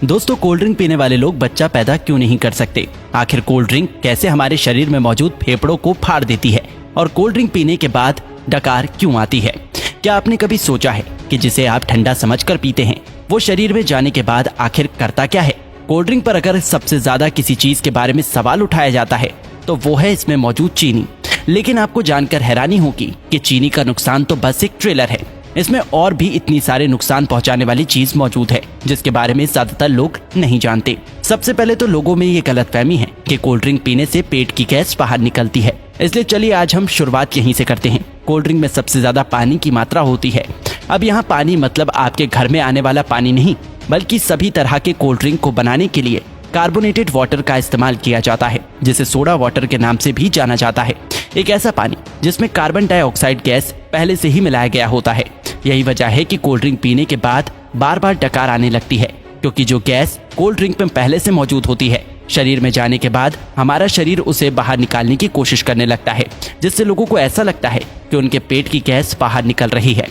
दोस्तों, cold drink पीने वाले लोग बच्चा पैदा क्यों नहीं कर सकते? आखिर कोल्ड ड्रिंक कैसे हमारे शरीर में मौजूद फेफड़ों को फाड़ देती है और कोल्ड ड्रिंक पीने के बाद डकार क्यों आती है? क्या आपने कभी सोचा है कि जिसे आप ठंडा समझकर पीते हैं वो शरीर में जाने के बाद आखिर करता क्या है? कोल्ड ड्रिंक पर अगर सबसे ज्यादा किसी चीज के बारे में सवाल उठाया जाता है तो वो है इसमें मौजूद चीनी। लेकिन आपको जानकर हैरानी होगी कि चीनी का नुकसान तो बस एक ट्रेलर है। इसमें और भी इतनी सारे नुकसान पहुंचाने वाली चीज मौजूद है जिसके बारे में ज्यादातर लोग नहीं जानते। सबसे पहले तो लोगों में ये गलतफहमी है कि कोल्ड ड्रिंक पीने से पेट की गैस बाहर निकलती है। इसलिए चलिए आज हम शुरुआत यहीं से करते हैं। कोल्ड ड्रिंक में सबसे ज्यादा पानी की मात्रा होती है। अब यहाँ पानी मतलब आपके घर में आने वाला पानी नहीं, बल्कि सभी तरह के कोल्ड ड्रिंक को बनाने के लिए कार्बोनेटेड वाटर का इस्तेमाल किया जाता है, जिसे सोडा वाटर के नाम से भी जाना जाता है। एक ऐसा पानी जिसमें कार्बन डाइऑक्साइड गैस पहले से ही मिलाया गया होता है। यही वजह है कि कोल्ड ड्रिंक पीने के बाद बार बार डकार आने लगती है, क्योंकि जो गैस कोल्ड ड्रिंक में पहले से मौजूद होती है शरीर में जाने के बाद हमारा शरीर उसे बाहर निकालने की कोशिश करने लगता है, जिससे लोगों को ऐसा लगता है कि उनके पेट की गैस बाहर निकल रही है।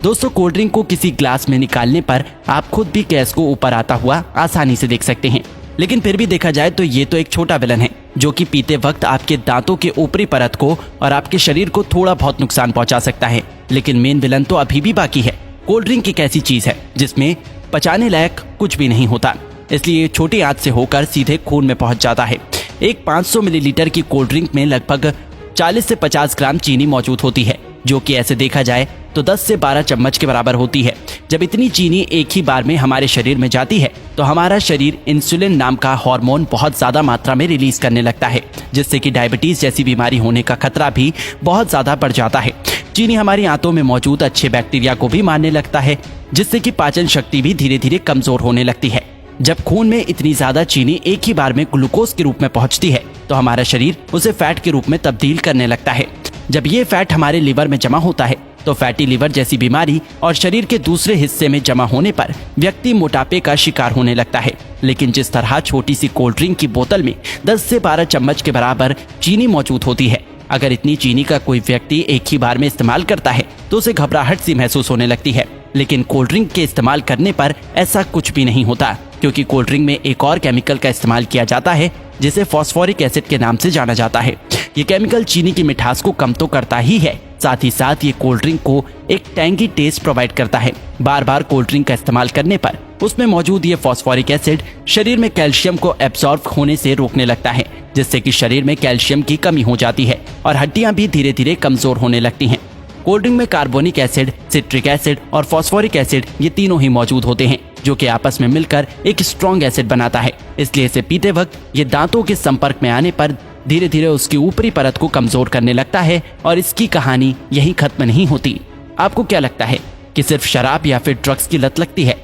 दोस्तों, कोल्ड ड्रिंक को किसी ग्लास में निकालने पर आप खुद भी गैस को ऊपर आता हुआ आसानी से देख सकते हैं। लेकिन फिर भी देखा जाए तो ये तो एक छोटा विलन है जो कि पीते वक्त आपके दांतों के ऊपरी परत को और आपके शरीर को थोड़ा बहुत नुकसान पहुंचा सकता है। लेकिन मेन विलन तो अभी भी बाकी है। कोल्ड ड्रिंक एक ऐसी चीज है जिसमें पचाने लायक कुछ भी नहीं होता, इसलिए छोटी आंच से होकर सीधे खून में पहुंच जाता है। एक 500 मिलीलीटर की कोल्ड ड्रिंक में लगभग 40 से 50 ग्राम चीनी मौजूद होती है, जो कि ऐसे देखा जाए तो 10 से 12 चम्मच के बराबर होती है। जब इतनी चीनी एक ही बार में हमारे शरीर में जाती है तो हमारा शरीर इंसुलिन नाम का हार्मोन बहुत ज्यादा मात्रा में रिलीज करने लगता है, जिससे कि डायबिटीज जैसी बीमारी होने का खतरा भी बहुत ज्यादा बढ़ जाता है। चीनी हमारी आंतों में मौजूद अच्छे बैक्टीरिया को भी मारने लगता है, जिससे कि पाचन शक्ति भी धीरे धीरे कमजोर होने लगती है। जब खून में इतनी ज्यादा चीनी एक ही बार में ग्लूकोज के रूप में पहुंचती है तो हमारा शरीर उसे फैट के रूप में तब्दील करने लगता है। जब ये फैट हमारे लिवर में जमा होता है तो फैटी लिवर जैसी बीमारी और शरीर के दूसरे हिस्से में जमा होने पर व्यक्ति मोटापे का शिकार होने लगता है। लेकिन जिस तरह छोटी सी कोल्ड ड्रिंक की बोतल में 10 से 12 चम्मच के बराबर चीनी मौजूद होती है, अगर इतनी चीनी का कोई व्यक्ति एक ही बार में इस्तेमाल करता है तो उसे घबराहट सी महसूस होने लगती है। लेकिन कोल्ड ड्रिंक के इस्तेमाल करने पर ऐसा कुछ भी नहीं होता, क्योंकि कोल्ड ड्रिंक में एक और केमिकल का इस्तेमाल किया जाता है जिसे फॉस्फोरिक एसिड के नाम से जाना जाता है। ये केमिकल चीनी की मिठास को कम तो करता ही है, साथ ही साथ ये कोल्ड ड्रिंक को एक टैंगी टेस्ट प्रोवाइड करता है। बार बार कोल्ड ड्रिंक का इस्तेमाल करने पर उसमें मौजूद ये फॉस्फोरिक एसिड शरीर में कैल्शियम को एब्सॉर्ब होने से रोकने लगता है, जिससे कि शरीर में कैल्शियम की कमी हो जाती है और हड्डियां भी धीरे धीरे कमजोर होने लगती हैं। कोल्ड ड्रिंक में कार्बोनिक एसिड, सिट्रिक एसिड और फॉस्फोरिक एसिड ये तीनों ही मौजूद होते हैं, जो कि आपस में मिलकर एक स्ट्रॉन्ग एसिड बनाता है। इसलिए इसे पीते वक्त ये दांतों के संपर्क में आने पर धीरे धीरे उसकी ऊपरी परत को कमजोर करने लगता है और इसकी कहानी यही खत्म नहीं होती। आपको क्या लगता है कि सिर्फ शराब या फिर ड्रग्स की लत लगती है?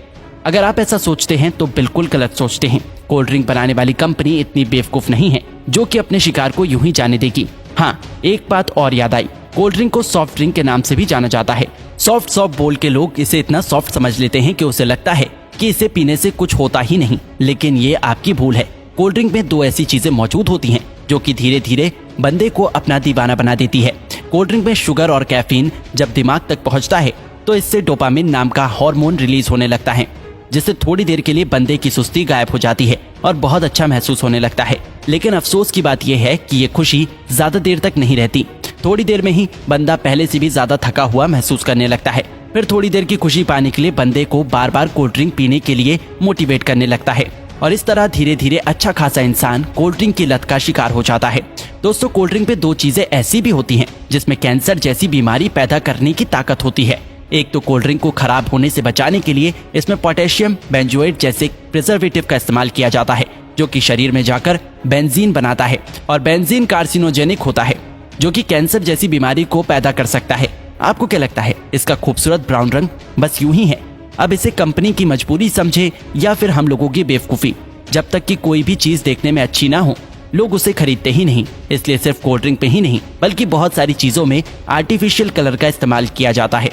अगर आप ऐसा सोचते हैं तो बिल्कुल गलत सोचते हैं। कोल्ड ड्रिंक बनाने वाली कंपनी इतनी बेवकूफ नहीं है जो कि अपने शिकार को यूं ही जाने देगी। हाँ, एक बात और याद आई, कोल्ड ड्रिंक को सॉफ्ट ड्रिंक के नाम से भी जाना जाता है। सॉफ्ट बोल के लोग इसे इतना सॉफ्ट समझ लेते हैं कि उसे लगता है कि इसे पीने से कुछ होता ही नहीं, लेकिन ये आपकी भूल है। कोल्ड ड्रिंक में दो ऐसी चीजें मौजूद होती हैं जो कि धीरे धीरे बंदे को अपना दीवाना बना देती है। कोल्ड ड्रिंक में शुगर और कैफीन जब दिमाग तक पहुंचता है तो इससे डोपामिन नाम का हार्मोन रिलीज होने लगता है, जिससे थोड़ी देर के लिए बंदे की सुस्ती गायब हो जाती है और बहुत अच्छा महसूस होने लगता है। लेकिन अफसोस की बात यह है कि ये खुशी ज्यादा देर तक नहीं रहती। थोड़ी देर में ही बंदा पहले से भी ज्यादा थका हुआ महसूस करने लगता है। फिर थोड़ी देर की खुशी पाने के लिए बंदे को बार बार कोल्ड ड्रिंक पीने के लिए मोटिवेट करने लगता है और इस तरह धीरे धीरे अच्छा खासा इंसान कोल्ड ड्रिंक की लत का शिकार हो जाता है। दोस्तों, कोल्ड ड्रिंक पे दो चीजें ऐसी भी होती हैं जिसमें कैंसर जैसी बीमारी पैदा करने की ताकत होती है। एक तो कोल्ड ड्रिंक को खराब होने से बचाने के लिए इसमें पोटेशियम बेंजोएट जैसे प्रिजर्वेटिव का इस्तेमाल किया जाता है, जो कि शरीर में जाकर बेंजीन बनाता है और बेंजीन कार्सिनोजेनिक होता है, जो कि कैंसर जैसी बीमारी को पैदा कर सकता है। आपको क्या लगता है इसका खूबसूरत ब्राउन रंग बस यूं ही है? अब इसे कंपनी की मजबूरी समझे या फिर हम लोगों की बेवकूफी? जब तक कि कोई भी चीज देखने में अच्छी ना हो लोग उसे खरीदते ही नहीं। इसलिए सिर्फ कोल्ड ड्रिंक पे ही नहीं बल्कि बहुत सारी चीजों में आर्टिफिशियल कलर का इस्तेमाल किया जाता है।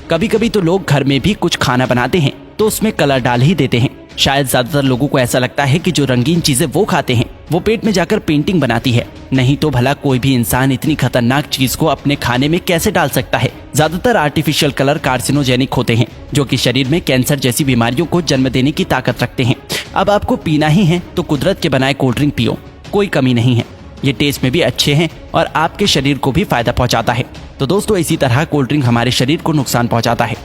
कभी कभी तो लोग घर में भी कुछ खाना बनाते हैं तो उसमें कलर डाल ही देते हैं। शायद ज्यादातर लोगों को ऐसा लगता है कि जो रंगीन चीजें वो खाते हैं वो पेट में जाकर पेंटिंग बनाती है। नहीं तो भला कोई भी इंसान इतनी खतरनाक चीज को अपने खाने में कैसे डाल सकता है। ज्यादातर आर्टिफिशियल कलर कार्सिनोजेनिक होते हैं जो कि शरीर में कैंसर जैसी बीमारियों को जन्म देने की ताकत रखते हैं। अब आपको पीना ही है तो कुदरत के बनाए कोल्ड ड्रिंक पियो, कोई कमी नहीं है। ये टेस्ट में भी अच्छे हैं और आपके शरीर को भी फायदा पहुंचाता है। तो दोस्तों इसी तरह कोल्ड ड्रिंक हमारे शरीर को नुकसान पहुंचाता है।